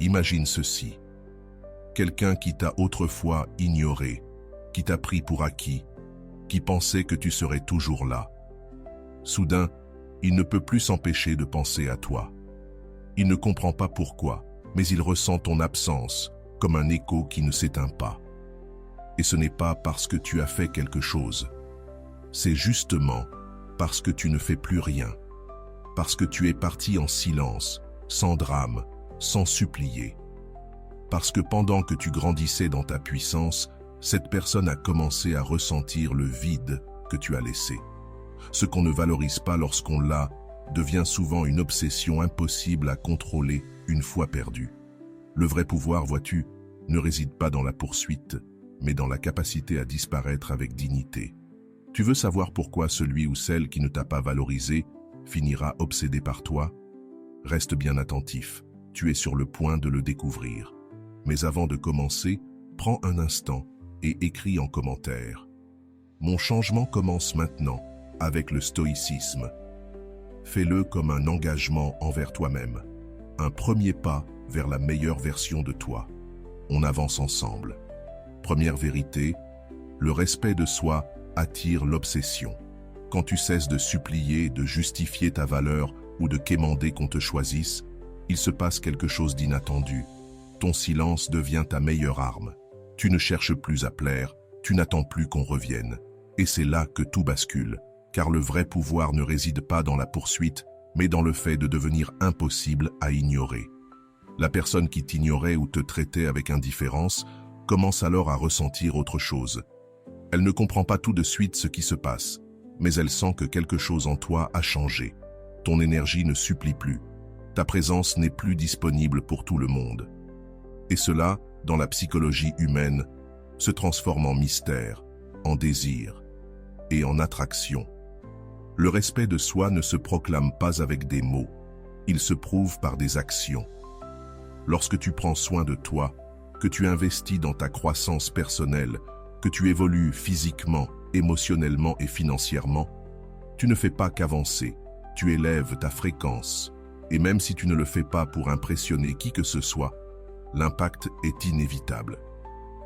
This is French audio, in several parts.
Imagine ceci. Quelqu'un qui t'a autrefois ignoré, qui t'a pris pour acquis, qui pensait que tu serais toujours là. Soudain, il ne peut plus s'empêcher de penser à toi. Il ne comprend pas pourquoi, mais il ressent ton absence comme un écho qui ne s'éteint pas. Et ce n'est pas parce que tu as fait quelque chose. C'est justement parce que tu ne fais plus rien. Parce que tu es parti en silence, sans drame, sans supplier. Parce que pendant que tu grandissais dans ta puissance, cette personne a commencé à ressentir le vide que tu as laissé. Ce qu'on ne valorise pas lorsqu'on l'a devient souvent une obsession impossible à contrôler une fois perdue. Le vrai pouvoir, vois-tu, ne réside pas dans la poursuite, mais dans la capacité à disparaître avec dignité. Tu veux savoir pourquoi celui ou celle qui ne t'a pas valorisé finira obsédé par toi? Reste bien attentif, tu es sur le point de le découvrir. Mais avant de commencer, prends un instant et écris en commentaire. Mon changement commence maintenant avec le stoïcisme. Fais-le comme un engagement envers toi-même, un premier pas vers la meilleure version de toi. On avance ensemble. Première vérité, le respect de soi attire l'obsession. Quand tu cesses de supplier, de justifier ta valeur ou de quémander qu'on te choisisse, il se passe quelque chose d'inattendu. Ton silence devient ta meilleure arme. Tu ne cherches plus à plaire, tu n'attends plus qu'on revienne. Et c'est là que tout bascule, car le vrai pouvoir ne réside pas dans la poursuite, mais dans le fait de devenir impossible à ignorer. La personne qui t'ignorait ou te traitait avec indifférence commence alors à ressentir autre chose. Elle ne comprend pas tout de suite ce qui se passe, mais elle sent que quelque chose en toi a changé. Ton énergie ne supplie plus. Ta présence n'est plus disponible pour tout le monde. Et cela, dans la psychologie humaine, se transforme en mystère, en désir et en attraction. Le respect de soi ne se proclame pas avec des mots, il se prouve par des actions. Lorsque tu prends soin de toi, que tu investis dans ta croissance personnelle, que tu évolues physiquement, émotionnellement et financièrement, tu ne fais pas qu'avancer, tu élèves ta fréquence. Et même si tu ne le fais pas pour impressionner qui que ce soit, l'impact est inévitable.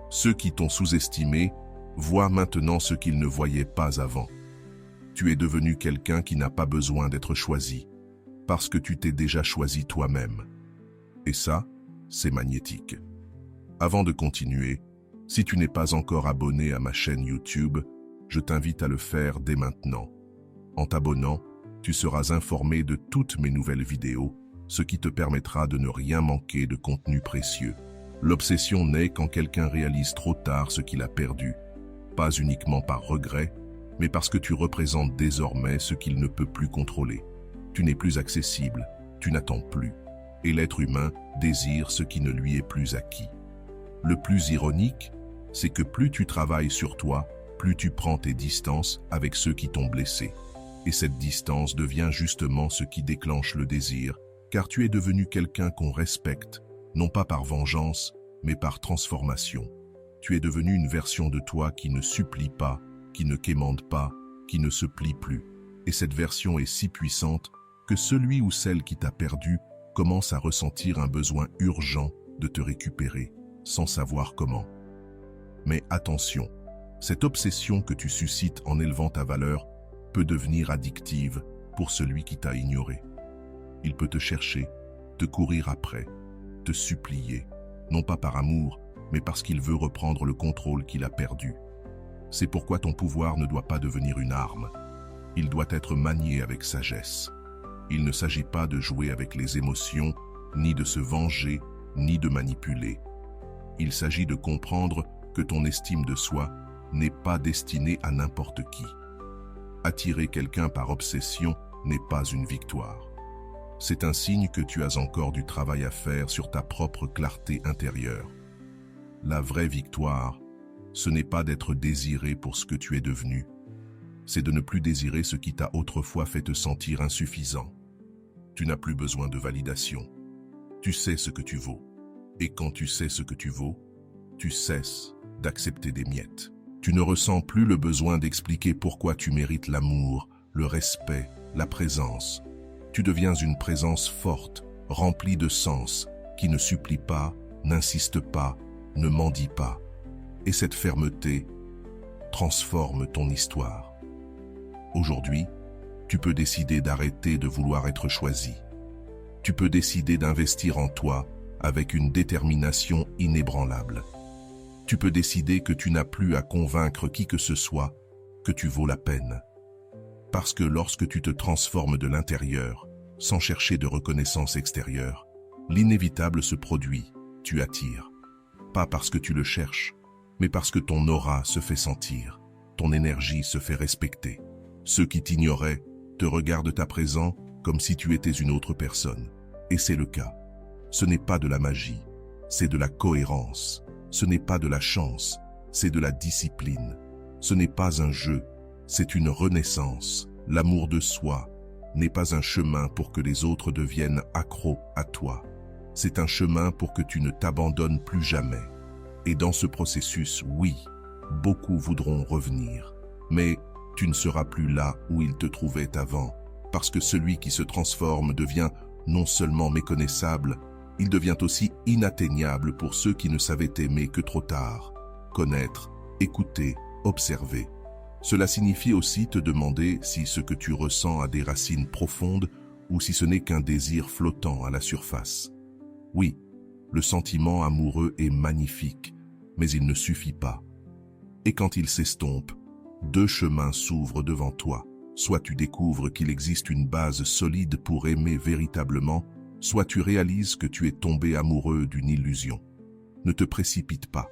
Ceux qui t'ont sous-estimé voient maintenant ce qu'ils ne voyaient pas avant. Tu es devenu quelqu'un qui n'a pas besoin d'être choisi, parce que tu t'es déjà choisi toi-même. Et ça, c'est magnétique. Avant de continuer, si tu n'es pas encore abonné à ma chaîne YouTube, je t'invite à le faire dès maintenant. En t'abonnant, tu seras informé de toutes mes nouvelles vidéos, ce qui te permettra de ne rien manquer de contenu précieux. L'obsession naît quand quelqu'un réalise trop tard ce qu'il a perdu, pas uniquement par regret, mais parce que tu représentes désormais ce qu'il ne peut plus contrôler. Tu n'es plus accessible, tu n'attends plus, et l'être humain désire ce qui ne lui est plus acquis. Le plus ironique, c'est que plus tu travailles sur toi, plus tu prends tes distances avec ceux qui t'ont blessé. Et cette distance devient justement ce qui déclenche le désir, car tu es devenu quelqu'un qu'on respecte, non pas par vengeance, mais par transformation. Tu es devenu une version de toi qui ne supplie pas, qui ne quémande pas, qui ne se plie plus. Et cette version est si puissante que celui ou celle qui t'a perdu commence à ressentir un besoin urgent de te récupérer, sans savoir comment. Mais attention, cette obsession que tu suscites en élevant ta valeur peut devenir addictive pour celui qui t'a ignoré. Il peut te chercher, te courir après, te supplier, non pas par amour, mais parce qu'il veut reprendre le contrôle qu'il a perdu. C'est pourquoi ton pouvoir ne doit pas devenir une arme. Il doit être manié avec sagesse. Il ne s'agit pas de jouer avec les émotions, ni de se venger, ni de manipuler. Il s'agit de comprendre que ton estime de soi n'est pas destinée à n'importe qui. Attirer quelqu'un par obsession n'est pas une victoire. C'est un signe que tu as encore du travail à faire sur ta propre clarté intérieure. La vraie victoire, ce n'est pas d'être désiré pour ce que tu es devenu. C'est de ne plus désirer ce qui t'a autrefois fait te sentir insuffisant. Tu n'as plus besoin de validation. Tu sais ce que tu vaux. Et quand tu sais ce que tu vaux, tu cesses d'accepter des miettes. Tu ne ressens plus le besoin d'expliquer pourquoi tu mérites l'amour, le respect, la présence. Tu deviens une présence forte, remplie de sens, qui ne supplie pas, n'insiste pas, ne mendie pas. Et cette fermeté transforme ton histoire. Aujourd'hui, tu peux décider d'arrêter de vouloir être choisi. Tu peux décider d'investir en toi avec une détermination inébranlable. Tu peux décider que tu n'as plus à convaincre qui que ce soit que tu vaux la peine. Parce que lorsque tu te transformes de l'intérieur, sans chercher de reconnaissance extérieure, l'inévitable se produit, tu attires. Pas parce que tu le cherches, mais parce que ton aura se fait sentir, ton énergie se fait respecter. Ceux qui t'ignoraient te regardent à présent comme si tu étais une autre personne. Et c'est le cas. Ce n'est pas de la magie, c'est de la cohérence. Ce n'est pas de la chance, c'est de la discipline. Ce n'est pas un jeu, c'est une renaissance. L'amour de soi n'est pas un chemin pour que les autres deviennent accros à toi. C'est un chemin pour que tu ne t'abandonnes plus jamais. Et dans ce processus, oui, beaucoup voudront revenir. Mais tu ne seras plus là où ils te trouvaient avant, parce que celui qui se transforme devient non seulement méconnaissable, il devient aussi inatteignable pour ceux qui ne savaient aimer que trop tard. Connaître, écouter, observer. Cela signifie aussi te demander si ce que tu ressens a des racines profondes ou si ce n'est qu'un désir flottant à la surface. Oui, le sentiment amoureux est magnifique, mais il ne suffit pas. Et quand il s'estompe, deux chemins s'ouvrent devant toi. Soit tu découvres qu'il existe une base solide pour aimer véritablement, soit tu réalises que tu es tombé amoureux d'une illusion. Ne te précipite pas.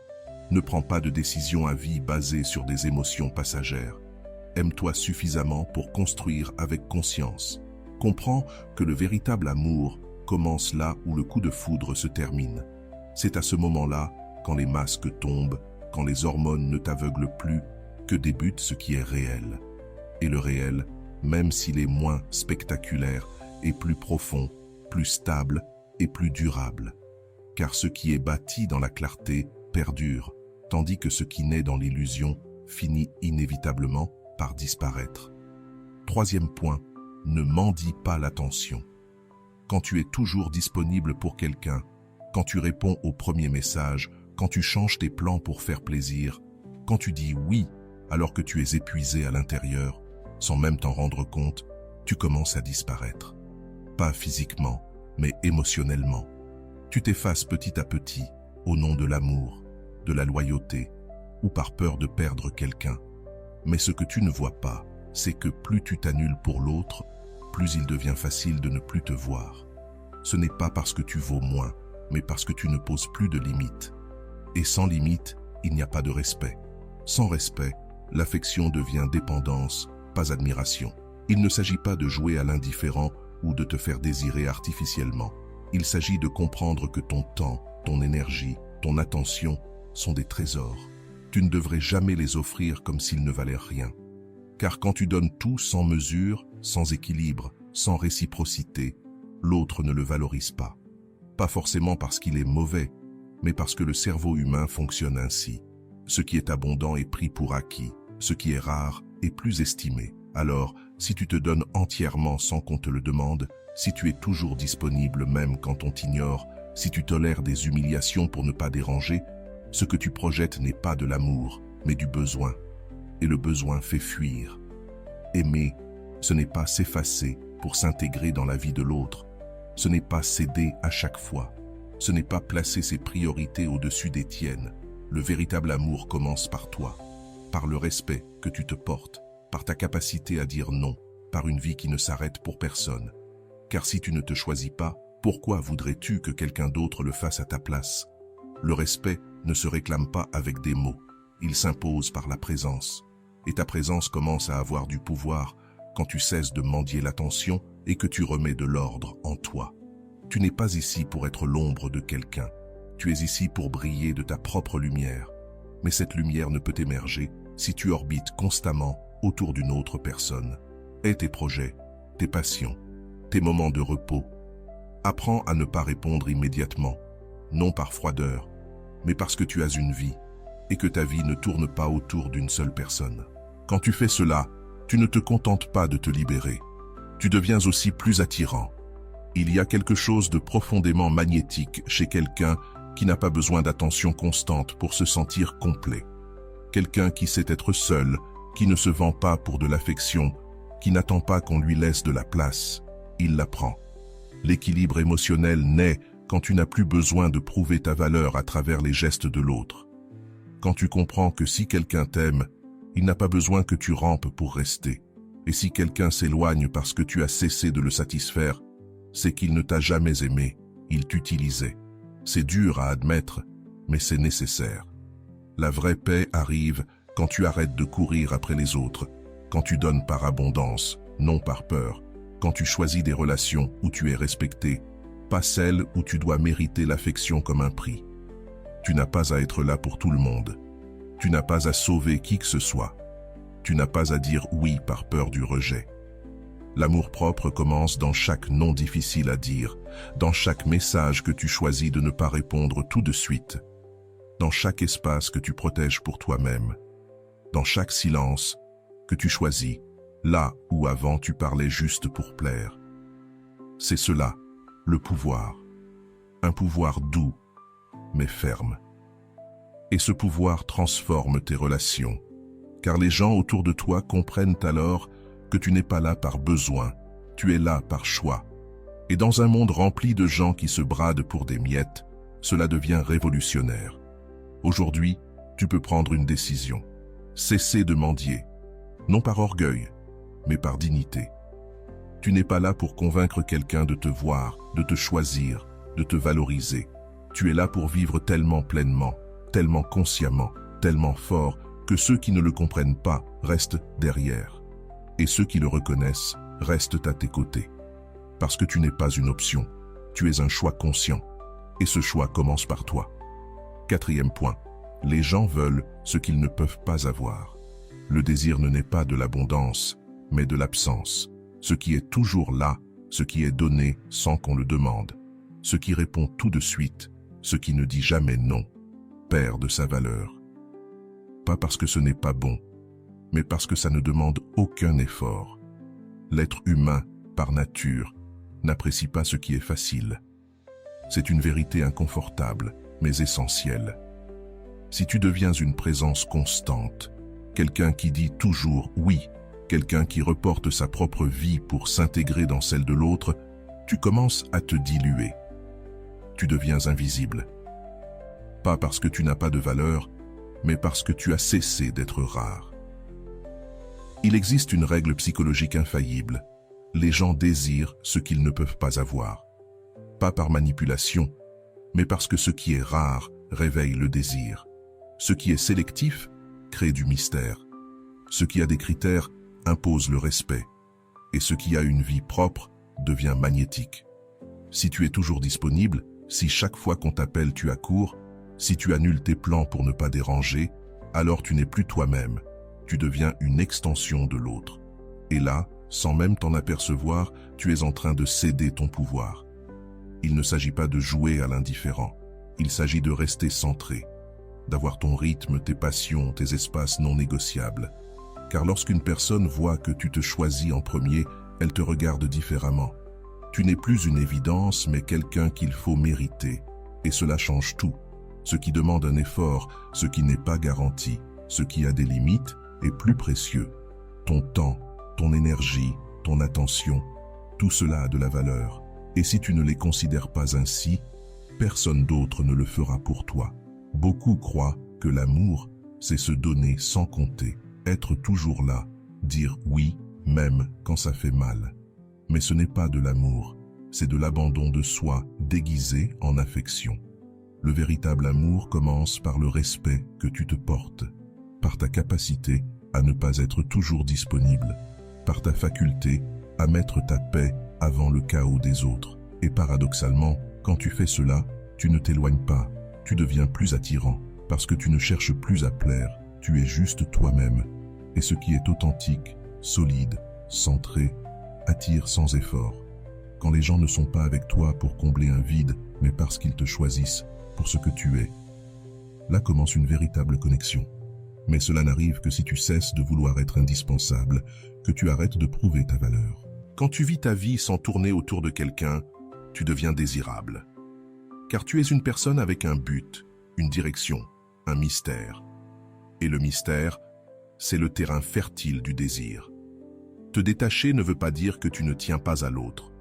Ne prends pas de décision à vie basée sur des émotions passagères. Aime-toi suffisamment pour construire avec conscience. Comprends que le véritable amour commence là où le coup de foudre se termine. C'est à ce moment-là, quand les masques tombent, quand les hormones ne t'aveuglent plus, que débute ce qui est réel. Et le réel, même s'il est moins spectaculaire, est plus profond, plus stable et plus durable. Car ce qui est bâti dans la clarté perdure, tandis que ce qui naît dans l'illusion finit inévitablement par disparaître. Troisième point, ne mendie pas l'attention. Quand tu es toujours disponible pour quelqu'un, quand tu réponds au premier message, quand tu changes tes plans pour faire plaisir, quand tu dis oui alors que tu es épuisé à l'intérieur, sans même t'en rendre compte, tu commences à disparaître. Pas physiquement, mais émotionnellement. Tu t'effaces petit à petit au nom de l'amour, de la loyauté ou par peur de perdre quelqu'un. Mais ce que tu ne vois pas, c'est que plus tu t'annules pour l'autre, plus il devient facile de ne plus te voir. Ce n'est pas parce que tu vaux moins, mais parce que tu ne poses plus de limites. Et sans limite, il n'y a pas de respect. Sans respect, l'affection devient dépendance, pas admiration. Il ne s'agit pas de jouer à l'indifférent ou de te faire désirer artificiellement. Il s'agit de comprendre que ton temps, ton énergie, ton attention sont des trésors. Tu ne devrais jamais les offrir comme s'ils ne valaient rien. Car quand tu donnes tout sans mesure, sans équilibre, sans réciprocité, l'autre ne le valorise pas. Pas forcément parce qu'il est mauvais, mais parce que le cerveau humain fonctionne ainsi. Ce qui est abondant est pris pour acquis, ce qui est rare est plus estimé. Alors, si tu te donnes entièrement sans qu'on te le demande, si tu es toujours disponible même quand on t'ignore, si tu tolères des humiliations pour ne pas déranger, ce que tu projettes n'est pas de l'amour, mais du besoin. Et le besoin fait fuir. Aimer, ce n'est pas s'effacer pour s'intégrer dans la vie de l'autre. Ce n'est pas céder à chaque fois. Ce n'est pas placer ses priorités au-dessus des tiennes. Le véritable amour commence par toi, par le respect que tu te portes, par ta capacité à dire non, par une vie qui ne s'arrête pour personne. Car si tu ne te choisis pas, pourquoi voudrais-tu que quelqu'un d'autre le fasse à ta place? Le respect ne se réclame pas avec des mots, il s'impose par la présence. Et ta présence commence à avoir du pouvoir quand tu cesses de mendier l'attention et que tu remets de l'ordre en toi. Tu n'es pas ici pour être l'ombre de quelqu'un, tu es ici pour briller de ta propre lumière. Mais cette lumière ne peut émerger si tu orbites constamment autour d'une autre personne. Aie tes projets, tes passions, tes moments de repos. Apprends à ne pas répondre immédiatement, non par froideur, mais parce que tu as une vie et que ta vie ne tourne pas autour d'une seule personne. Quand tu fais cela, tu ne te contentes pas de te libérer. Tu deviens aussi plus attirant. Il y a quelque chose de profondément magnétique chez quelqu'un qui n'a pas besoin d'attention constante pour se sentir complet. Quelqu'un qui sait être seul, qui ne se vend pas pour de l'affection, qui n'attend pas qu'on lui laisse de la place. Il la prend. L'équilibre émotionnel naît quand tu n'as plus besoin de prouver ta valeur à travers les gestes de l'autre. Quand tu comprends que si quelqu'un t'aime, il n'a pas besoin que tu rampes pour rester. Et si quelqu'un s'éloigne parce que tu as cessé de le satisfaire, c'est qu'il ne t'a jamais aimé, il t'utilisait. C'est dur à admettre, mais c'est nécessaire. La vraie paix arrive quand tu arrêtes de courir après les autres, quand tu donnes par abondance, non par peur, quand tu choisis des relations où tu es respecté, pas celles où tu dois mériter l'affection comme un prix. Tu n'as pas à être là pour tout le monde. Tu n'as pas à sauver qui que ce soit. Tu n'as pas à dire oui par peur du rejet. L'amour-propre commence dans chaque non difficile à dire, dans chaque message que tu choisis de ne pas répondre tout de suite, dans chaque espace que tu protèges pour toi-même, dans chaque silence que tu choisis, là où avant tu parlais juste pour plaire. C'est cela, le pouvoir. Un pouvoir doux, mais ferme. Et ce pouvoir transforme tes relations, car les gens autour de toi comprennent alors que tu n'es pas là par besoin, tu es là par choix. Et dans un monde rempli de gens qui se bradent pour des miettes, cela devient révolutionnaire. Aujourd'hui, tu peux prendre une décision. Cesser de mendier, non par orgueil, mais par dignité. Tu n'es pas là pour convaincre quelqu'un de te voir, de te choisir, de te valoriser. Tu es là pour vivre tellement pleinement, tellement consciemment, tellement fort, que ceux qui ne le comprennent pas restent derrière. Et ceux qui le reconnaissent restent à tes côtés. Parce que tu n'es pas une option, tu es un choix conscient. Et ce choix commence par toi. 4e point, les gens veulent ce qu'ils ne peuvent pas avoir. Le désir ne naît pas de l'abondance, mais de l'absence. Ce qui est toujours là, ce qui est donné sans qu'on le demande. Ce qui répond tout de suite, ce qui ne dit jamais non, perd de sa valeur. Pas parce que ce n'est pas bon, mais parce que ça ne demande aucun effort. L'être humain, par nature, n'apprécie pas ce qui est facile. C'est une vérité inconfortable, mais essentielle. Si tu deviens une présence constante, quelqu'un qui dit toujours oui, quelqu'un qui reporte sa propre vie pour s'intégrer dans celle de l'autre, tu commences à te diluer. Tu deviens invisible. Pas parce que tu n'as pas de valeur, mais parce que tu as cessé d'être rare. Il existe une règle psychologique infaillible. Les gens désirent ce qu'ils ne peuvent pas avoir. Pas par manipulation, mais parce que ce qui est rare réveille le désir. Ce qui est sélectif crée du mystère. Ce qui a des critères impose le respect. Et ce qui a une vie propre devient magnétique. Si tu es toujours disponible, si chaque fois qu'on t'appelle tu accours, si tu annules tes plans pour ne pas déranger, alors tu n'es plus toi-même. Tu deviens une extension de l'autre. Et là, sans même t'en apercevoir, tu es en train de céder ton pouvoir. Il ne s'agit pas de jouer à l'indifférent. Il s'agit de rester centré, d'avoir ton rythme, tes passions, tes espaces non négociables. Car lorsqu'une personne voit que tu te choisis en premier, elle te regarde différemment. Tu n'es plus une évidence, mais quelqu'un qu'il faut mériter. Et cela change tout. Ce qui demande un effort, ce qui n'est pas garanti, ce qui a des limites est plus précieux. Ton temps, ton énergie, ton attention, tout cela a de la valeur. Et si tu ne les considères pas ainsi, personne d'autre ne le fera pour toi. Beaucoup croient que l'amour, c'est se donner sans compter, être toujours là, dire oui, même quand ça fait mal. Mais ce n'est pas de l'amour, c'est de l'abandon de soi déguisé en affection. Le véritable amour commence par le respect que tu te portes, par ta capacité à ne pas être toujours disponible, par ta faculté à mettre ta paix avant le chaos des autres. Et paradoxalement, quand tu fais cela, tu ne t'éloignes pas, tu deviens plus attirant, parce que tu ne cherches plus à plaire, tu es juste toi-même. Et ce qui est authentique, solide, centré, attire sans effort. Quand les gens ne sont pas avec toi pour combler un vide, mais parce qu'ils te choisissent pour ce que tu es, là commence une véritable connexion. Mais cela n'arrive que si tu cesses de vouloir être indispensable, que tu arrêtes de prouver ta valeur. Quand tu vis ta vie sans tourner autour de quelqu'un, tu deviens désirable. Car tu es une personne avec un but, une direction, un mystère. Et le mystère, c'est le terrain fertile du désir. Te détacher ne veut pas dire que tu ne tiens pas à l'autre.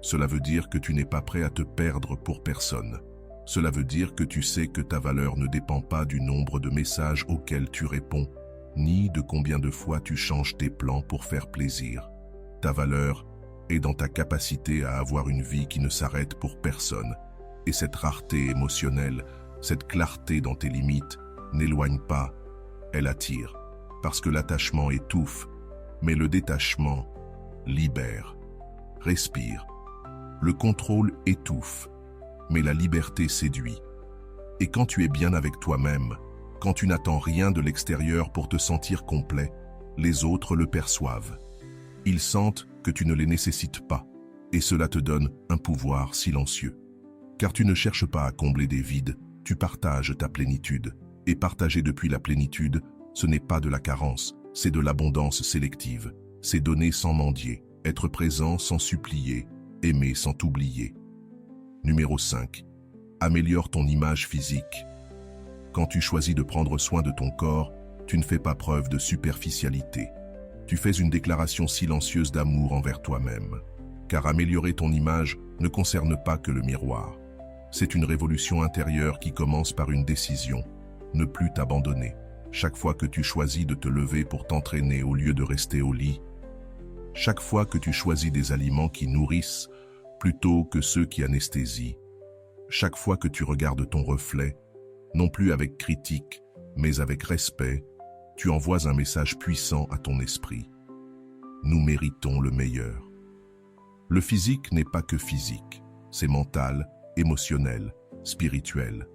Cela veut dire que tu n'es pas prêt à te perdre pour personne. Cela veut dire que tu sais que ta valeur ne dépend pas du nombre de messages auxquels tu réponds, ni de combien de fois tu changes tes plans pour faire plaisir. Ta valeur est dans ta capacité à avoir une vie qui ne s'arrête pour personne. Et cette rareté émotionnelle, cette clarté dans tes limites, n'éloigne pas, elle attire. Parce que l'attachement étouffe, mais le détachement libère. Respire. Le contrôle étouffe, mais la liberté séduit. Et quand tu es bien avec toi-même, quand tu n'attends rien de l'extérieur pour te sentir complet, les autres le perçoivent. Ils sentent que tu ne les nécessites pas, et cela te donne un pouvoir silencieux. Car tu ne cherches pas à combler des vides, tu partages ta plénitude. Et partager depuis la plénitude, ce n'est pas de la carence, c'est de l'abondance sélective. C'est donner sans mendier, être présent sans supplier, aimer sans t'oublier. Numéro 5. Améliore ton image physique. Quand tu choisis de prendre soin de ton corps, tu ne fais pas preuve de superficialité. Tu fais une déclaration silencieuse d'amour envers toi-même. Car améliorer ton image ne concerne pas que le miroir. C'est une révolution intérieure qui commence par une décision. Ne plus t'abandonner. Chaque fois que tu choisis de te lever pour t'entraîner au lieu de rester au lit. Chaque fois que tu choisis des aliments qui nourrissent plutôt que ceux qui anesthésient. Chaque fois que tu regardes ton reflet, non plus avec critique, mais avec respect, tu envoies un message puissant à ton esprit. Nous méritons le meilleur. Le physique n'est pas que physique, c'est mental, émotionnel, spirituel.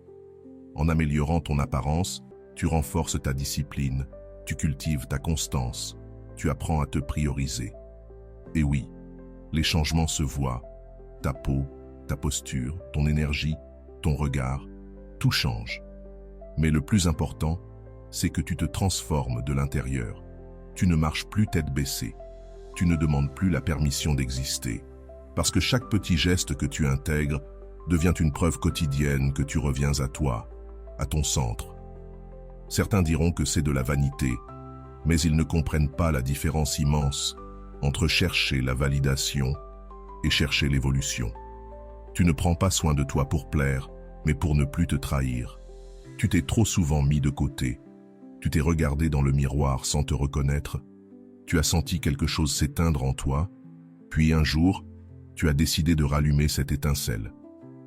En améliorant ton apparence, tu renforces ta discipline, tu cultives ta constance, tu apprends à te prioriser. Et oui, les changements se voient. Ta peau, ta posture, ton énergie, ton regard, tout change. Mais le plus important, c'est que tu te transformes de l'intérieur. Tu ne marches plus tête baissée. Tu ne demandes plus la permission d'exister. Parce que chaque petit geste que tu intègres devient une preuve quotidienne que tu reviens à toi, à ton centre. Certains diront que c'est de la vanité, mais ils ne comprennent pas la différence immense entre chercher la validation et chercher l'évolution. Tu ne prends pas soin de toi pour plaire, mais pour ne plus te trahir. Tu t'es trop souvent mis de côté. Tu t'es regardé dans le miroir sans te reconnaître. Tu as senti quelque chose s'éteindre en toi, puis un jour, tu as décidé de rallumer cette étincelle.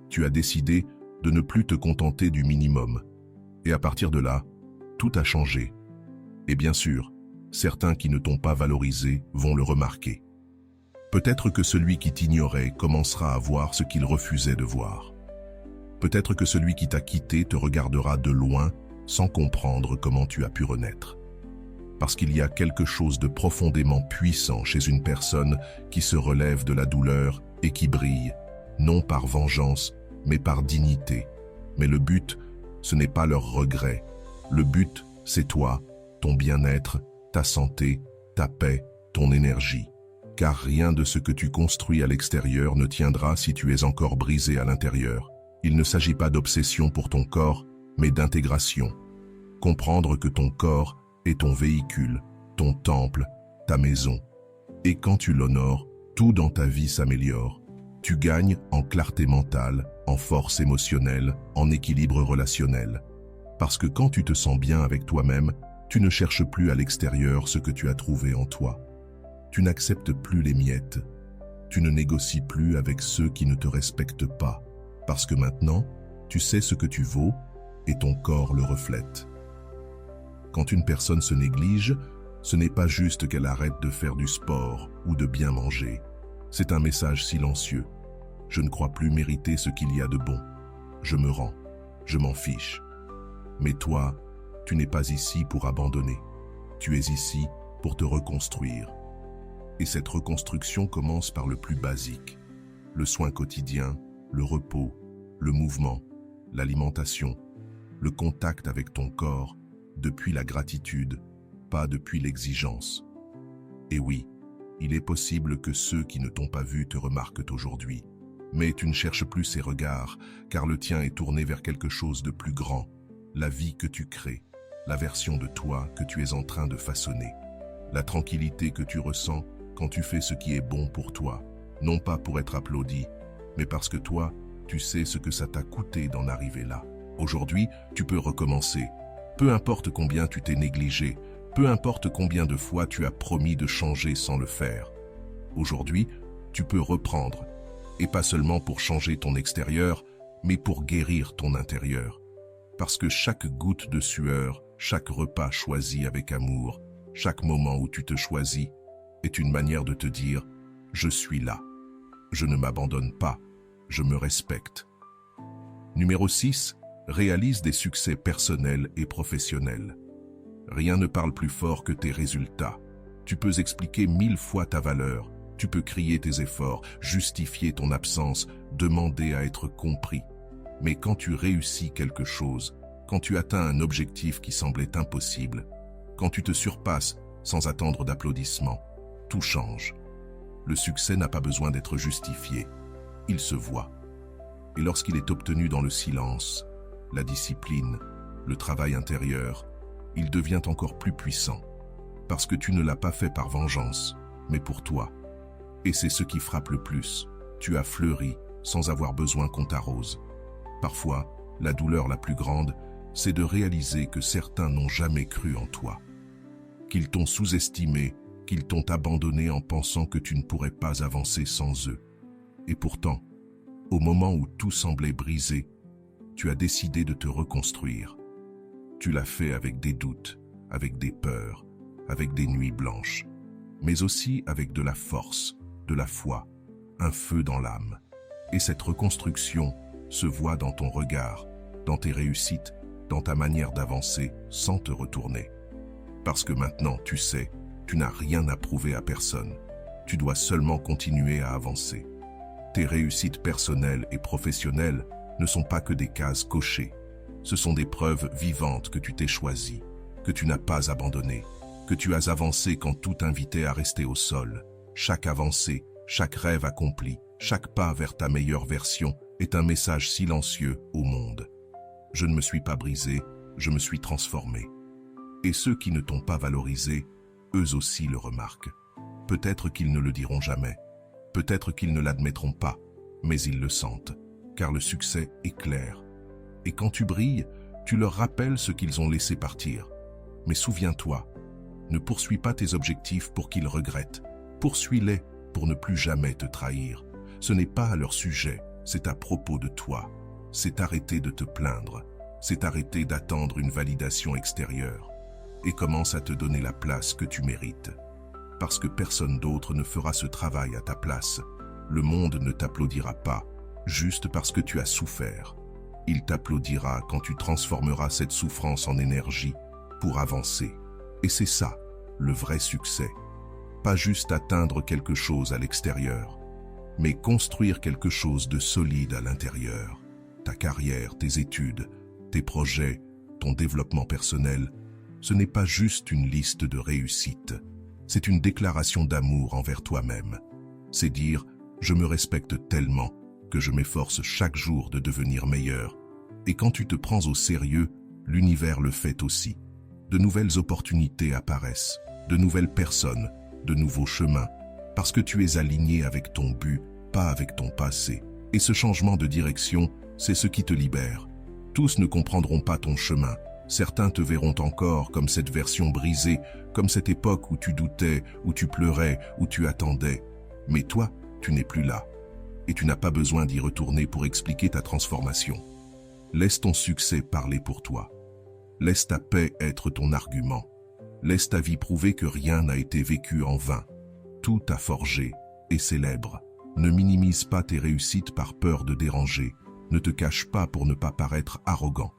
Tu as décidé de ne plus te contenter du minimum. Et à partir de là, tout a changé. Et bien sûr, certains qui ne t'ont pas valorisé vont le remarquer. Peut-être que celui qui t'ignorait commencera à voir ce qu'il refusait de voir. Peut-être que celui qui t'a quitté te regardera de loin sans comprendre comment tu as pu renaître. Parce qu'il y a quelque chose de profondément puissant chez une personne qui se relève de la douleur et qui brille, non par vengeance, mais par dignité. Mais le but, ce n'est pas leur regret. Le but, c'est toi, ton bien-être, ta santé, ta paix, ton énergie. Car rien de ce que tu construis à l'extérieur ne tiendra si tu es encore brisé à l'intérieur. Il ne s'agit pas d'obsession pour ton corps, mais d'intégration. Comprendre que ton corps est ton véhicule, ton temple, ta maison. Et quand tu l'honores, tout dans ta vie s'améliore. Tu gagnes en clarté mentale, en force émotionnelle, en équilibre relationnel. Parce que quand tu te sens bien avec toi-même, tu ne cherches plus à l'extérieur ce que tu as trouvé en toi. Tu n'acceptes plus les miettes. Tu ne négocies plus avec ceux qui ne te respectent pas. Parce que maintenant, tu sais ce que tu vaux et ton corps le reflète. Quand une personne se néglige, ce n'est pas juste qu'elle arrête de faire du sport ou de bien manger. C'est un message silencieux. Je ne crois plus mériter ce qu'il y a de bon. Je me rends. Je m'en fiche. Mais toi, tu n'es pas ici pour abandonner. Tu es ici pour te reconstruire. Et cette reconstruction commence par le plus basique. Le soin quotidien, le repos, le mouvement, l'alimentation, le contact avec ton corps, depuis la gratitude, pas depuis l'exigence. Et oui, il est possible que ceux qui ne t'ont pas vu te remarquent aujourd'hui, Mais tu ne cherches plus ces regards, car le tien est tourné vers quelque chose de plus grand, la vie que tu crées, la version de toi que tu es en train de façonner, la tranquillité que tu ressens quand tu fais ce qui est bon pour toi, non pas pour être applaudi, mais parce que toi, tu sais ce que ça t'a coûté d'en arriver là. Aujourd'hui, tu peux recommencer. Peu importe combien tu t'es négligé, peu importe combien de fois tu as promis de changer sans le faire. Aujourd'hui, tu peux reprendre, et pas seulement pour changer ton extérieur, mais pour guérir ton intérieur. Parce que chaque goutte de sueur, chaque repas choisi avec amour, chaque moment où tu te choisis, est une manière de te dire « Je suis là, je ne m'abandonne pas, je me respecte ». Numéro 6. Réalise des succès personnels et professionnels. Rien ne parle plus fort que tes résultats. Tu peux expliquer 1000 fois ta valeur, tu peux crier tes efforts, justifier ton absence, demander à être compris. Mais quand tu réussis quelque chose, quand tu atteins un objectif qui semblait impossible, quand tu te surpasses sans attendre d'applaudissements, tout change. Le succès n'a pas besoin d'être justifié, il se voit. Et lorsqu'il est obtenu dans le silence, la discipline, le travail intérieur, il devient encore plus puissant. Parce que tu ne l'as pas fait par vengeance, mais pour toi. Et c'est ce qui frappe le plus. Tu as fleuri sans avoir besoin qu'on t'arrose. Parfois, la douleur la plus grande, c'est de réaliser que certains n'ont jamais cru en toi. Qu'ils t'ont sous-estimé, qu'ils t'ont abandonné en pensant que tu ne pourrais pas avancer sans eux. Et pourtant, au moment où tout semblait brisé, tu as décidé de te reconstruire. Tu l'as fait avec des doutes, avec des peurs, avec des nuits blanches, mais aussi avec de la force, de la foi, un feu dans l'âme. Et cette reconstruction se voit dans ton regard, dans tes réussites, dans ta manière d'avancer sans te retourner. Parce que maintenant, tu sais, tu n'as rien à prouver à personne. Tu dois seulement continuer à avancer. Tes réussites personnelles et professionnelles ne sont pas que des cases cochées. Ce sont des preuves vivantes que tu t'es choisi, que tu n'as pas abandonné, que tu as avancé quand tout t'invitait à rester au sol. Chaque avancée, chaque rêve accompli, chaque pas vers ta meilleure version est un message silencieux au monde. Je ne me suis pas brisé, je me suis transformé. Et ceux qui ne t'ont pas valorisé, eux aussi le remarquent. Peut-être qu'ils ne le diront jamais, peut-être qu'ils ne l'admettront pas, mais ils le sentent, car le succès est clair. Et quand tu brilles, tu leur rappelles ce qu'ils ont laissé partir. Mais souviens-toi, ne poursuis pas tes objectifs pour qu'ils regrettent. Poursuis-les pour ne plus jamais te trahir. Ce n'est pas à leur sujet, c'est à propos de toi. C'est arrêter de te plaindre. C'est arrêter d'attendre une validation extérieure. Et commence à te donner la place que tu mérites. Parce que personne d'autre ne fera ce travail à ta place. Le monde ne t'applaudira pas, juste parce que tu as souffert. Il t'applaudira quand tu transformeras cette souffrance en énergie pour avancer. Et c'est ça, le vrai succès. Pas juste atteindre quelque chose à l'extérieur, mais construire quelque chose de solide à l'intérieur. Ta carrière, tes études, tes projets, ton développement personnel, ce n'est pas juste une liste de réussites. C'est une déclaration d'amour envers toi-même. C'est dire « je me respecte tellement que je m'efforce chaque jour de devenir meilleur ». Et quand tu te prends au sérieux, l'univers le fait aussi. De nouvelles opportunités apparaissent, de nouvelles personnes, de nouveaux chemins, parce que tu es aligné avec ton but, pas avec ton passé. Et ce changement de direction, c'est ce qui te libère. Tous ne comprendront pas ton chemin. Certains te verront encore comme cette version brisée, comme cette époque où tu doutais, où tu pleurais, où tu attendais. Mais toi, tu n'es plus là. Et tu n'as pas besoin d'y retourner pour expliquer ta transformation. Laisse ton succès parler pour toi. Laisse ta paix être ton argument. Laisse ta vie prouver que rien n'a été vécu en vain. Tout a forgé et célèbre. Ne minimise pas tes réussites par peur de déranger. Ne te cache pas pour ne pas paraître arrogant.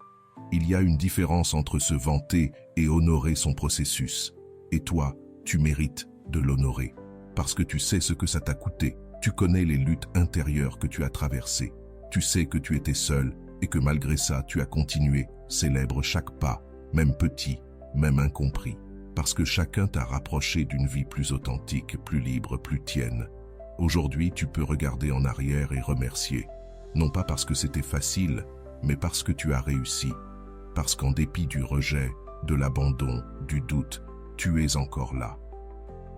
Il y a une différence entre se vanter et honorer son processus. Et toi, tu mérites de l'honorer. Parce que tu sais ce que ça t'a coûté. Tu connais les luttes intérieures que tu as traversées. Tu sais que tu étais seul et que malgré ça, tu as continué. Célèbre chaque pas, même petit, même incompris. Parce que chacun t'a rapproché d'une vie plus authentique, plus libre, plus tienne. Aujourd'hui, tu peux regarder en arrière et remercier, non pas parce que c'était facile, mais parce que tu as réussi, parce qu'en dépit du rejet, de l'abandon, du doute, tu es encore là,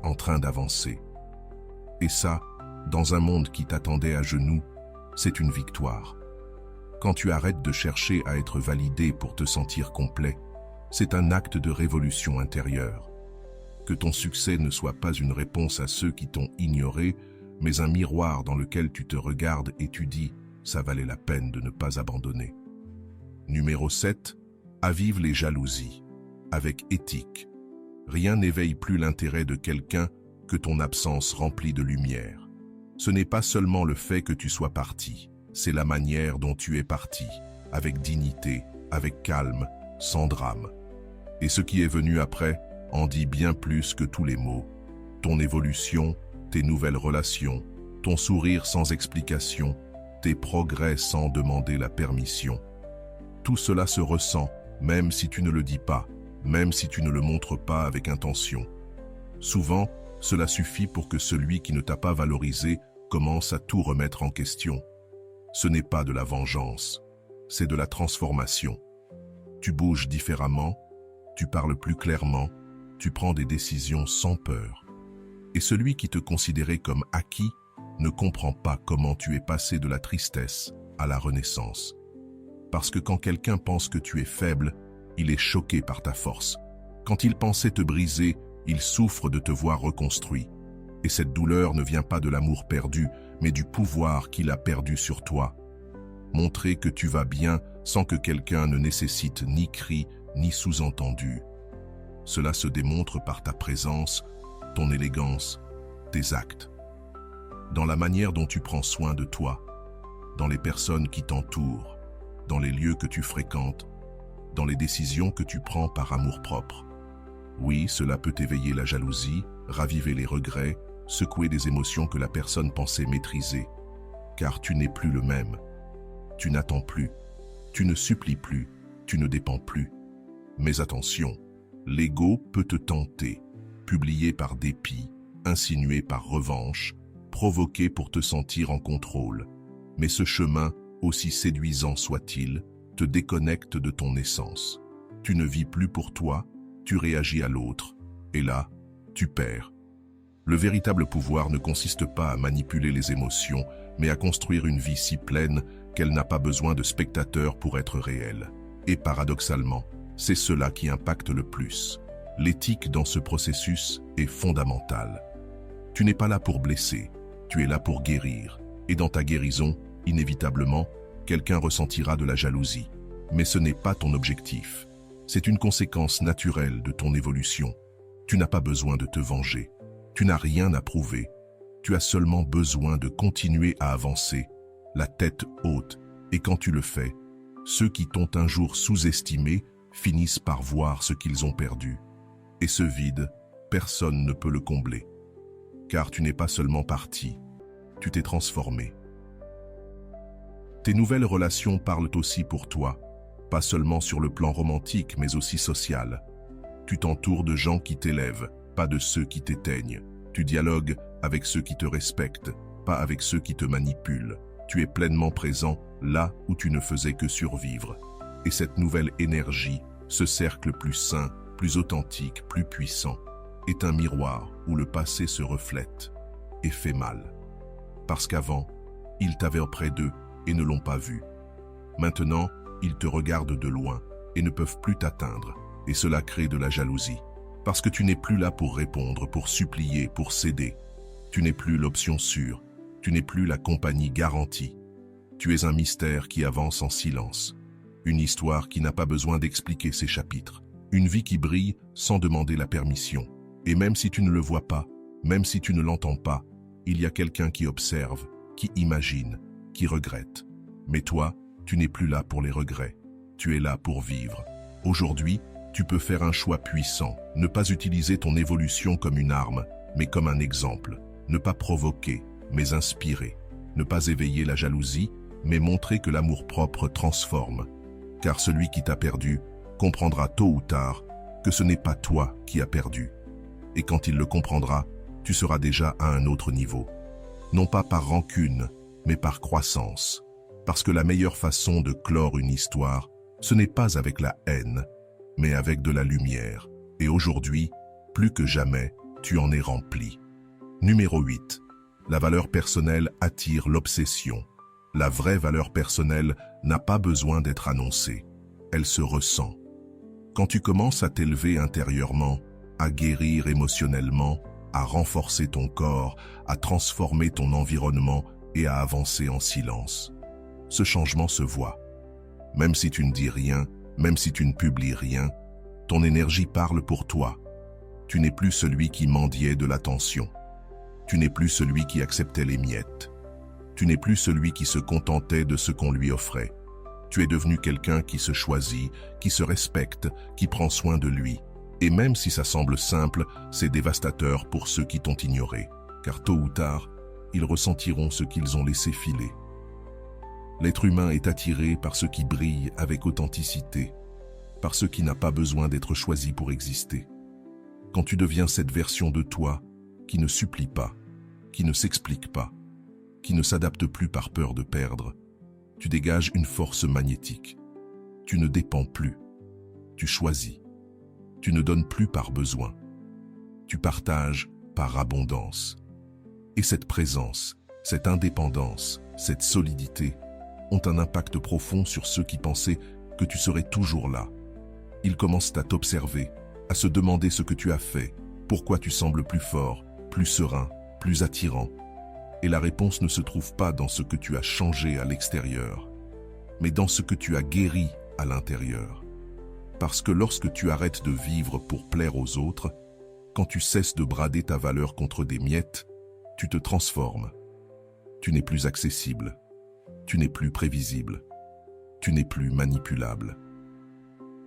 en train d'avancer. Et ça, dans un monde qui t'attendait à genoux, c'est une victoire. Quand tu arrêtes de chercher à être validé pour te sentir complet, c'est un acte de révolution intérieure. Que ton succès ne soit pas une réponse à ceux qui t'ont ignoré, mais un miroir dans lequel tu te regardes et tu dis « ça valait la peine de ne pas abandonner ». Numéro 7. Avive les jalousies. Avec éthique. Rien n'éveille plus l'intérêt de quelqu'un que ton absence remplie de lumière. Ce n'est pas seulement le fait que tu sois parti, c'est la manière dont tu es parti, avec dignité, avec calme, sans drame. Et ce qui est venu après en dit bien plus que tous les mots. Ton évolution, tes nouvelles relations, ton sourire sans explication, tes progrès sans demander la permission. Tout cela se ressent, même si tu ne le dis pas, même si tu ne le montres pas avec intention. Souvent, cela suffit pour que celui qui ne t'a pas valorisé commence à tout remettre en question. Ce n'est pas de la vengeance, c'est de la transformation. Tu bouges différemment, tu parles plus clairement, tu prends des décisions sans peur. Et celui qui te considérait comme acquis ne comprend pas comment tu es passé de la tristesse à la renaissance. Parce que quand quelqu'un pense que tu es faible, il est choqué par ta force. Quand il pensait te briser, il souffre de te voir reconstruit. Et cette douleur ne vient pas de l'amour perdu, mais du pouvoir qu'il a perdu sur toi. Montrer que tu vas bien sans que quelqu'un ne nécessite ni cri, ni sous-entendu. Cela se démontre par ta présence, ton élégance, tes actes. Dans la manière dont tu prends soin de toi, dans les personnes qui t'entourent, dans les lieux que tu fréquentes, dans les décisions que tu prends par amour-propre. Oui, cela peut éveiller la jalousie, raviver les regrets, secouer des émotions que la personne pensait maîtriser. Car tu n'es plus le même. Tu n'attends plus, tu ne supplies plus, tu ne dépends plus. Mais attention, l'ego peut te tenter, publier par dépit, insinuer par revanche, provoquer pour te sentir en contrôle. Mais ce chemin, aussi séduisant soit-il, te déconnecte de ton essence. Tu ne vis plus pour toi, tu réagis à l'autre, et là, tu perds. Le véritable pouvoir ne consiste pas à manipuler les émotions, mais à construire une vie si pleine qu'elle n'a pas besoin de spectateurs pour être réelle. Et paradoxalement, c'est cela qui impacte le plus. L'éthique dans ce processus est fondamentale. Tu n'es pas là pour blesser, tu es là pour guérir. Et dans ta guérison, inévitablement, quelqu'un ressentira de la jalousie. Mais ce n'est pas ton objectif. C'est une conséquence naturelle de ton évolution. Tu n'as pas besoin de te venger. Tu n'as rien à prouver. Tu as seulement besoin de continuer à avancer, la tête haute. Et quand tu le fais, ceux qui t'ont un jour sous-estimé finissent par voir ce qu'ils ont perdu. Et ce vide, personne ne peut le combler. Car tu n'es pas seulement parti, tu t'es transformé. Tes nouvelles relations parlent aussi pour toi, pas seulement sur le plan romantique, mais aussi social. Tu t'entoures de gens qui t'élèvent, pas de ceux qui t'éteignent. Tu dialogues avec ceux qui te respectent, pas avec ceux qui te manipulent. Tu es pleinement présent là où tu ne faisais que survivre. Et cette nouvelle énergie, ce cercle plus sain, plus authentique, plus puissant, est un miroir où le passé se reflète et fait mal. Parce qu'avant, ils t'avaient auprès d'eux et ne l'ont pas vu. Maintenant, ils te regardent de loin et ne peuvent plus t'atteindre, et cela crée de la jalousie. Parce que tu n'es plus là pour répondre, pour supplier, pour céder. Tu n'es plus l'option sûre, tu n'es plus la compagnie garantie. Tu es un mystère qui avance en silence. Une histoire qui n'a pas besoin d'expliquer ses chapitres. Une vie qui brille sans demander la permission. Et même si tu ne le vois pas, même si tu ne l'entends pas, il y a quelqu'un qui observe, qui imagine, qui regrette. Mais toi, tu n'es plus là pour les regrets. Tu es là pour vivre. Aujourd'hui, tu peux faire un choix puissant. Ne pas utiliser ton évolution comme une arme, mais comme un exemple. Ne pas provoquer, mais inspirer. Ne pas éveiller la jalousie, mais montrer que l'amour-propre transforme. Car celui qui t'a perdu comprendra tôt ou tard que ce n'est pas toi qui as perdu. Et quand il le comprendra, tu seras déjà à un autre niveau. non pas par rancune, mais par croissance. Parce que la meilleure façon de clore une histoire, ce n'est pas avec la haine, mais avec de la lumière. Et aujourd'hui, plus que jamais, tu en es rempli. Numéro 8. La valeur personnelle attire l'obsession. La vraie valeur personnelle n'a pas besoin d'être annoncée. Elle se ressent. Quand tu commences à t'élever intérieurement, à guérir émotionnellement, à renforcer ton corps, à transformer ton environnement et à avancer en silence, ce changement se voit. Même si tu ne dis rien, même si tu ne publies rien, ton énergie parle pour toi. Tu n'es plus celui qui mendiait de l'attention. Tu n'es plus celui qui acceptait les miettes. Tu n'es plus celui qui se contentait de ce qu'on lui offrait. Tu es devenu quelqu'un qui se choisit, qui se respecte, qui prend soin de lui. Et même si ça semble simple, c'est dévastateur pour ceux qui t'ont ignoré. Car tôt ou tard, ils ressentiront ce qu'ils ont laissé filer. L'être humain est attiré par ce qui brille avec authenticité, par ce qui n'a pas besoin d'être choisi pour exister. Quand tu deviens cette version de toi qui ne supplie pas, qui ne s'explique pas, qui ne s'adapte plus par peur de perdre, tu dégages une force magnétique. Tu ne dépends plus. Tu choisis. Tu ne donnes plus par besoin. Tu partages par abondance. Et cette présence, cette indépendance, cette solidité ont un impact profond sur ceux qui pensaient que tu serais toujours là. Ils commencent à t'observer, à se demander ce que tu as fait, pourquoi tu sembles plus fort, plus serein, plus attirant. Et la réponse ne se trouve pas dans ce que tu as changé à l'extérieur, mais dans ce que tu as guéri à l'intérieur. Parce que lorsque tu arrêtes de vivre pour plaire aux autres, quand tu cesses de brader ta valeur contre des miettes, tu te transformes. Tu n'es plus accessible. Tu n'es plus prévisible. Tu n'es plus manipulable.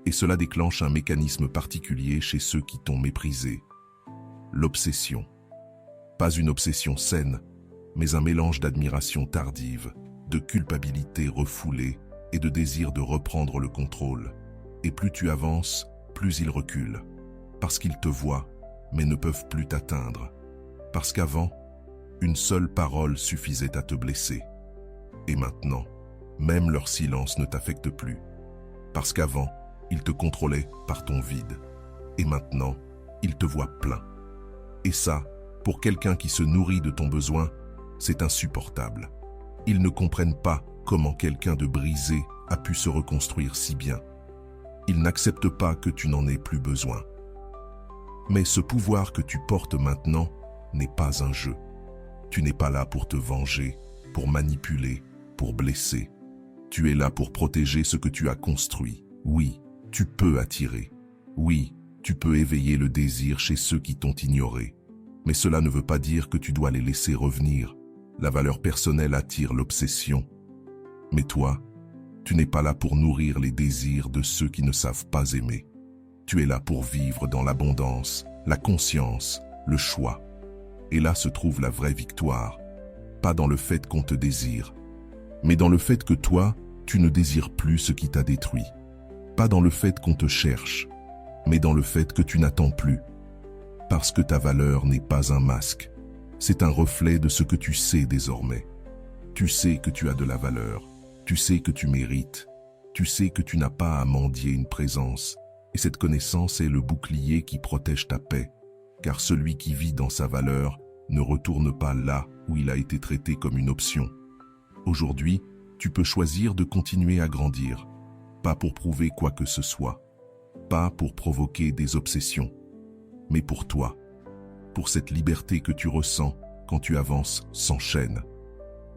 Et cela déclenche un mécanisme particulier chez ceux qui t'ont méprisé. L'obsession. Pas une obsession saine, mais un mélange d'admiration tardive, de culpabilité refoulée et de désir de reprendre le contrôle. Et plus tu avances, plus ils reculent. Parce qu'ils te voient, mais ne peuvent plus t'atteindre. Parce qu'avant, une seule parole suffisait à te blesser. Et maintenant, même leur silence ne t'affecte plus. Parce qu'avant, ils te contrôlaient par ton vide. Et maintenant, ils te voient plein. Et ça, pour quelqu'un qui se nourrit de ton besoin, c'est insupportable. Ils ne comprennent pas comment quelqu'un de brisé a pu se reconstruire si bien. Ils n'acceptent pas que tu n'en aies plus besoin. Mais ce pouvoir que tu portes maintenant n'est pas un jeu. Tu n'es pas là pour te venger, pour manipuler, pour blesser. Tu es là pour protéger ce que tu as construit. Oui, tu peux attirer. Oui, tu peux éveiller le désir chez ceux qui t'ont ignoré. Mais cela ne veut pas dire que tu dois les laisser revenir. La valeur personnelle attire l'obsession. Mais toi, tu n'es pas là pour nourrir les désirs de ceux qui ne savent pas aimer. Tu es là pour vivre dans l'abondance, la conscience, le choix. Et là se trouve la vraie victoire. Pas dans le fait qu'on te désire, mais dans le fait que toi, tu ne désires plus ce qui t'a détruit. Pas dans le fait qu'on te cherche, mais dans le fait que tu n'attends plus. Parce que ta valeur n'est pas un masque. C'est un reflet de ce que tu sais désormais. Tu sais que tu as de la valeur. Tu sais que tu mérites. Tu sais que tu n'as pas à mendier une présence. Et cette connaissance est le bouclier qui protège ta paix. Car celui qui vit dans sa valeur ne retourne pas là où il a été traité comme une option. Aujourd'hui, tu peux choisir de continuer à grandir. Pas pour prouver quoi que ce soit. Pas pour provoquer des obsessions. Mais pour toi. Pour cette liberté que tu ressens quand tu avances sans chaîne.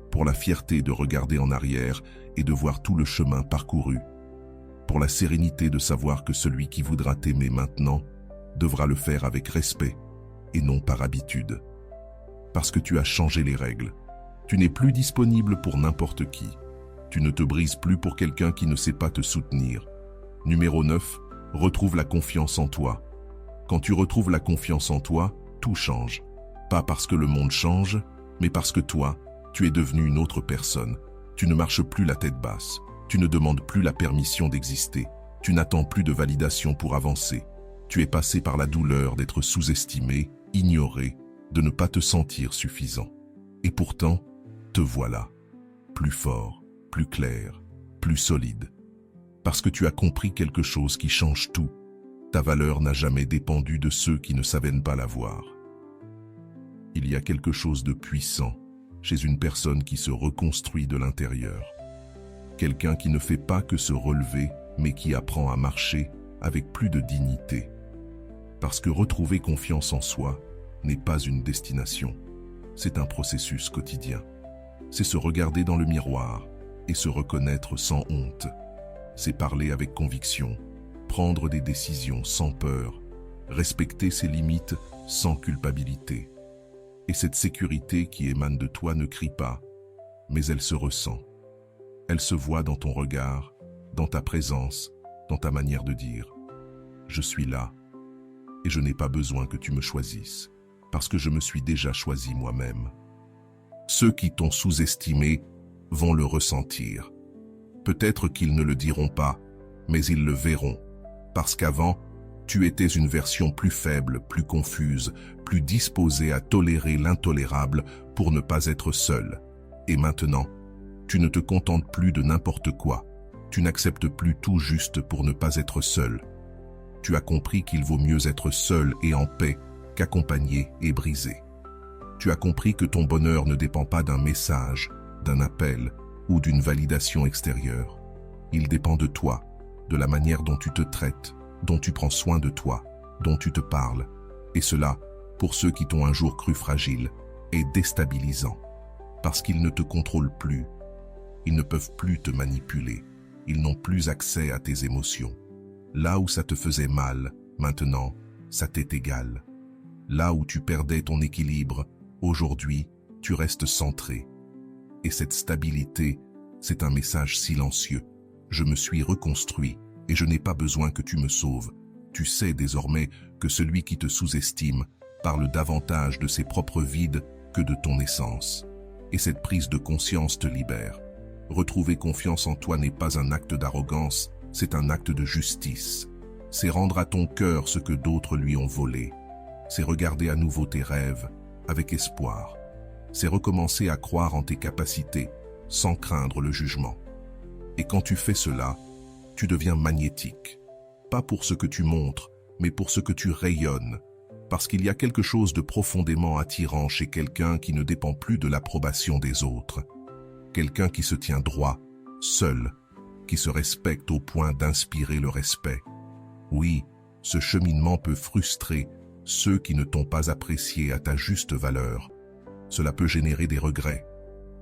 Pour la fierté de regarder en arrière et de voir tout le chemin parcouru. Pour la sérénité de savoir que celui qui voudra t'aimer maintenant devra le faire avec respect et non par habitude. Parce que tu as changé les règles. Tu n'es plus disponible pour n'importe qui. Tu ne te brises plus pour quelqu'un qui ne sait pas te soutenir. Numéro 9, retrouve la confiance en toi. Quand tu retrouves la confiance en toi, tout change. Pas parce que le monde change, mais parce que toi, tu es devenu une autre personne. Tu ne marches plus la tête basse. Tu ne demandes plus la permission d'exister. Tu n'attends plus de validation pour avancer. Tu es passé par la douleur d'être sous-estimé, ignoré, de ne pas te sentir suffisant. Et pourtant, te voilà, plus fort, plus clair, plus solide. Parce que tu as compris quelque chose qui change tout. Ta valeur n'a jamais dépendu de ceux qui ne savaient pas la voir. Il y a quelque chose de puissant chez une personne qui se reconstruit de l'intérieur. Quelqu'un qui ne fait pas que se relever, mais qui apprend à marcher avec plus de dignité. Parce que retrouver confiance en soi n'est pas une destination, c'est un processus quotidien. C'est se regarder dans le miroir et se reconnaître sans honte. C'est parler avec conviction, prendre des décisions sans peur, respecter ses limites sans culpabilité. Et cette sécurité qui émane de toi ne crie pas, mais elle se ressent. Elle se voit dans ton regard, dans ta présence, dans ta manière de dire « Je suis là et je n'ai pas besoin que tu me choisisses, parce que je me suis déjà choisi moi-même. » Ceux qui t'ont sous-estimé vont le ressentir. Peut-être qu'ils ne le diront pas, mais ils le verront, parce qu'avant, tu étais une version plus faible, plus confuse, plus disposée à tolérer l'intolérable pour ne pas être seule. Et maintenant, tu ne te contentes plus de n'importe quoi. Tu n'acceptes plus tout juste pour ne pas être seul. Tu as compris qu'il vaut mieux être seul et en paix qu'accompagné et brisé. Tu as compris que ton bonheur ne dépend pas d'un message, d'un appel ou d'une validation extérieure. Il dépend de toi, de la manière dont tu te traites, dont tu prends soin de toi, dont tu te parles. Et cela, pour ceux qui t'ont un jour cru fragile, est déstabilisant. Parce qu'ils ne te contrôlent plus. Ils ne peuvent plus te manipuler. Ils n'ont plus accès à tes émotions. Là où ça te faisait mal, maintenant, ça t'est égal. Là où tu perdais ton équilibre, aujourd'hui, tu restes centré. Et cette stabilité, c'est un message silencieux. Je me suis reconstruit et je n'ai pas besoin que tu me sauves. Tu sais désormais que celui qui te sous-estime parle davantage de ses propres vides que de ton essence. Et cette prise de conscience te libère. Retrouver confiance en toi n'est pas un acte d'arrogance, c'est un acte de justice. C'est rendre à ton cœur ce que d'autres lui ont volé. C'est regarder à nouveau tes rêves avec espoir. C'est recommencer à croire en tes capacités sans craindre le jugement. Et quand tu fais cela, tu deviens magnétique. Pas pour ce que tu montres, mais pour ce que tu rayonnes. Parce qu'il y a quelque chose de profondément attirant chez quelqu'un qui ne dépend plus de l'approbation des autres. Quelqu'un qui se tient droit, seul, qui se respecte au point d'inspirer le respect. Oui, ce cheminement peut frustrer ceux qui ne t'ont pas apprécié à ta juste valeur. Cela peut générer des regrets,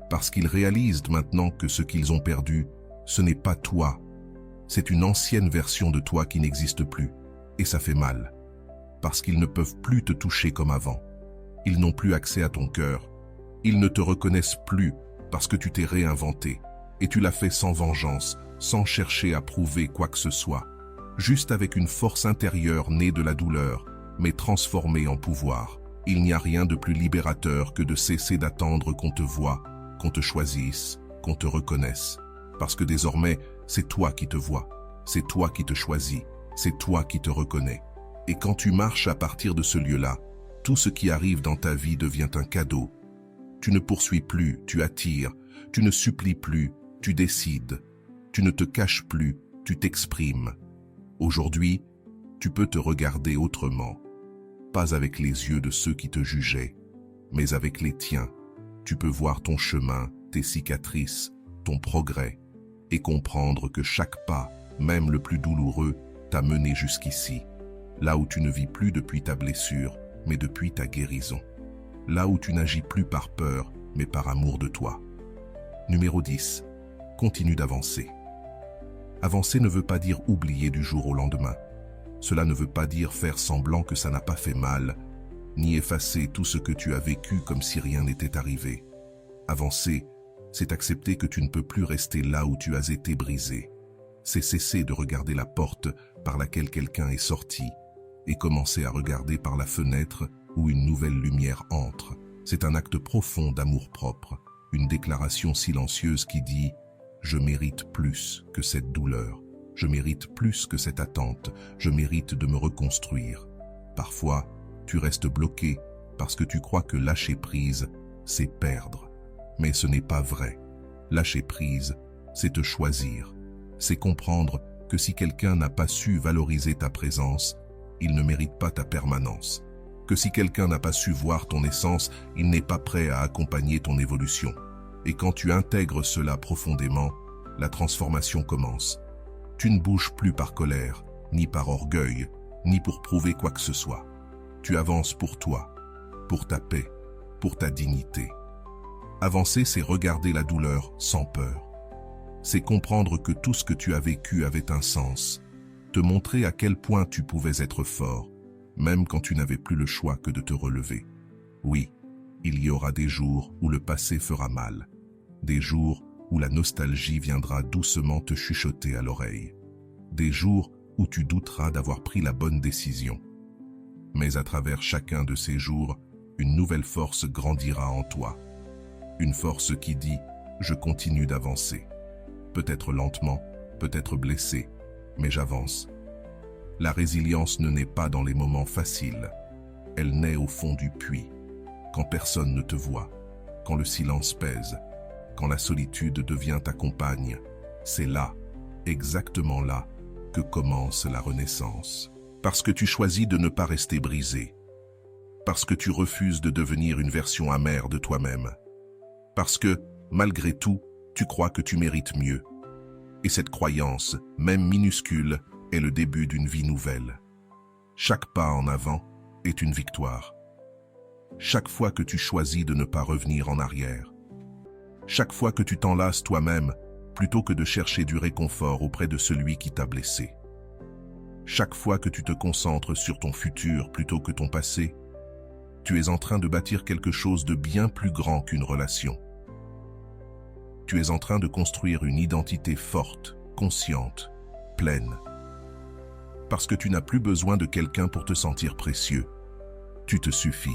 parce qu'ils réalisent maintenant que ce qu'ils ont perdu, ce n'est pas toi. C'est une ancienne version de toi qui n'existe plus, et ça fait mal, parce qu'ils ne peuvent plus te toucher comme avant. Ils n'ont plus accès à ton cœur. Ils ne te reconnaissent plus parce que tu t'es réinventé, et tu l'as fait sans vengeance, sans chercher à prouver quoi que ce soit, juste avec une force intérieure née de la douleur, mais transformée en pouvoir. Il n'y a rien de plus libérateur que de cesser d'attendre qu'on te voie, qu'on te choisisse, qu'on te reconnaisse. Parce que désormais, c'est toi qui te vois, c'est toi qui te choisis, c'est toi qui te reconnais. Et quand tu marches à partir de ce lieu-là, tout ce qui arrive dans ta vie devient un cadeau. Tu ne poursuis plus, tu attires, tu ne supplies plus, tu décides. Tu ne te caches plus, tu t'exprimes. Aujourd'hui, tu peux te regarder autrement. Pas avec les yeux de ceux qui te jugeaient, mais avec les tiens. Tu peux voir ton chemin, tes cicatrices, ton progrès, et comprendre que chaque pas, même le plus douloureux, t'a mené jusqu'ici. Là où tu ne vis plus depuis ta blessure, mais depuis ta guérison. Là où tu n'agis plus par peur, mais par amour de toi. Numéro 10. Continue d'avancer. Avancer ne veut pas dire oublier du jour au lendemain. Cela ne veut pas dire faire semblant que ça n'a pas fait mal, ni effacer tout ce que tu as vécu comme si rien n'était arrivé. Avancer, c'est accepter que tu ne peux plus rester là où tu as été brisé. C'est cesser de regarder la porte par laquelle quelqu'un est sorti et commencer à regarder par la fenêtre où une nouvelle lumière entre. C'est un acte profond d'amour-propre, une déclaration silencieuse qui dit « Je mérite plus que cette douleur, je mérite plus que cette attente, je mérite de me reconstruire. » Parfois, tu restes bloqué parce que tu crois que lâcher prise, c'est perdre. Mais ce n'est pas vrai. Lâcher prise, c'est te choisir. C'est comprendre que si quelqu'un n'a pas su valoriser ta présence, il ne mérite pas ta permanence. Que si quelqu'un n'a pas su voir ton essence, il n'est pas prêt à accompagner ton évolution. Et quand tu intègres cela profondément, la transformation commence. Tu ne bouges plus par colère, ni par orgueil, ni pour prouver quoi que ce soit. Tu avances pour toi, pour ta paix, pour ta dignité. Avancer, c'est regarder la douleur sans peur. C'est comprendre que tout ce que tu as vécu avait un sens, te montrer à quel point tu pouvais être fort, même quand tu n'avais plus le choix que de te relever. Oui, il y aura des jours où le passé fera mal, des jours où la nostalgie viendra doucement te chuchoter à l'oreille, des jours où tu douteras d'avoir pris la bonne décision. Mais à travers chacun de ces jours, une nouvelle force grandira en toi. Une force qui dit « Je continue d'avancer ». Peut-être lentement, peut-être blessé, mais j'avance. La résilience ne naît pas dans les moments faciles. Elle naît au fond du puits, quand personne ne te voit, quand le silence pèse, quand la solitude devient ta compagne. C'est là, exactement là, que commence la renaissance. Parce que tu choisis de ne pas rester brisé. Parce que tu refuses de devenir une version amère de toi-même. Parce que, malgré tout, tu crois que tu mérites mieux. Et cette croyance, même minuscule, est le début d'une vie nouvelle. Chaque pas en avant est une victoire. Chaque fois que tu choisis de ne pas revenir en arrière. Chaque fois que tu t'enlaces toi-même, plutôt que de chercher du réconfort auprès de celui qui t'a blessé. Chaque fois que tu te concentres sur ton futur plutôt que ton passé, tu es en train de bâtir quelque chose de bien plus grand qu'une relation. Tu es en train de construire une identité forte, consciente, pleine. Parce que tu n'as plus besoin de quelqu'un pour te sentir précieux. Tu te suffis.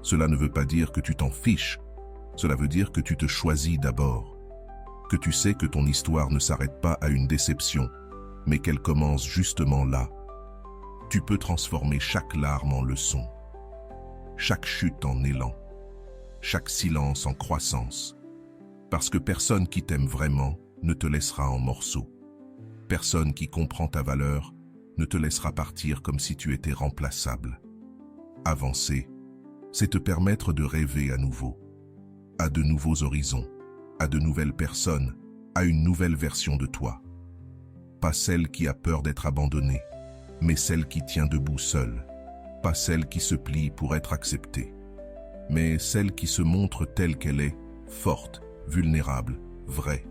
Cela ne veut pas dire que tu t'en fiches. Cela veut dire que tu te choisis d'abord. Que tu sais que ton histoire ne s'arrête pas à une déception, mais qu'elle commence justement là. Tu peux transformer chaque larme en leçon, chaque chute en élan, chaque silence en croissance. Parce que personne qui t'aime vraiment ne te laissera en morceaux. Personne qui comprend ta valeur ne te laissera partir comme si tu étais remplaçable. Avancer, c'est te permettre de rêver à nouveau, à de nouveaux horizons, à de nouvelles personnes, à une nouvelle version de toi. Pas celle qui a peur d'être abandonnée, mais celle qui tient debout seule. Pas celle qui se plie pour être acceptée, mais celle qui se montre telle qu'elle est, forte, vulnérable, vraie.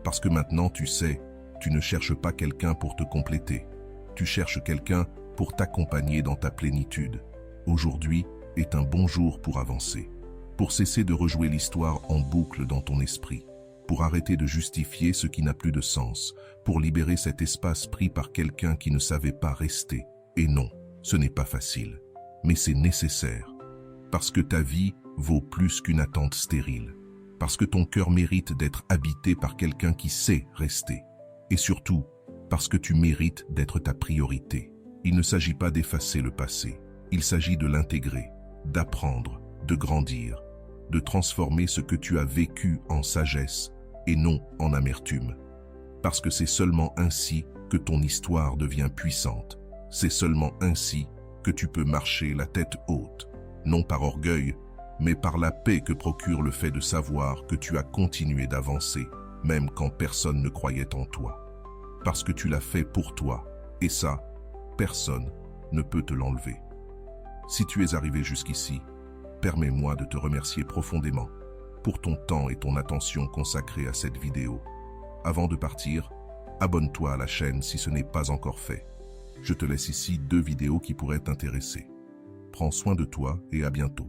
Parce que maintenant tu sais, tu ne cherches pas quelqu'un pour te compléter. Tu cherches quelqu'un pour t'accompagner dans ta plénitude. Aujourd'hui est un bon jour pour avancer, pour cesser de rejouer l'histoire en boucle dans ton esprit, pour arrêter de justifier ce qui n'a plus de sens, pour libérer cet espace pris par quelqu'un qui ne savait pas rester. Et non, ce n'est pas facile, mais c'est nécessaire, parce que ta vie vaut plus qu'une attente stérile, parce que ton cœur mérite d'être habité par quelqu'un qui sait rester, et surtout, parce que tu mérites d'être ta priorité. Il ne s'agit pas d'effacer le passé, il s'agit de l'intégrer, d'apprendre, de grandir, de transformer ce que tu as vécu en sagesse et non en amertume. Parce que c'est seulement ainsi que ton histoire devient puissante. C'est seulement ainsi que tu peux marcher la tête haute, non par orgueil, mais par la paix que procure le fait de savoir que tu as continué d'avancer, même quand personne ne croyait en toi. Parce que tu l'as fait pour toi, et ça, personne ne peut te l'enlever. Si tu es arrivé jusqu'ici, permets-moi de te remercier profondément pour ton temps et ton attention consacrés à cette vidéo. Avant de partir, abonne-toi à la chaîne si ce n'est pas encore fait. Je te laisse ici 2 vidéos qui pourraient t'intéresser. Prends soin de toi et à bientôt.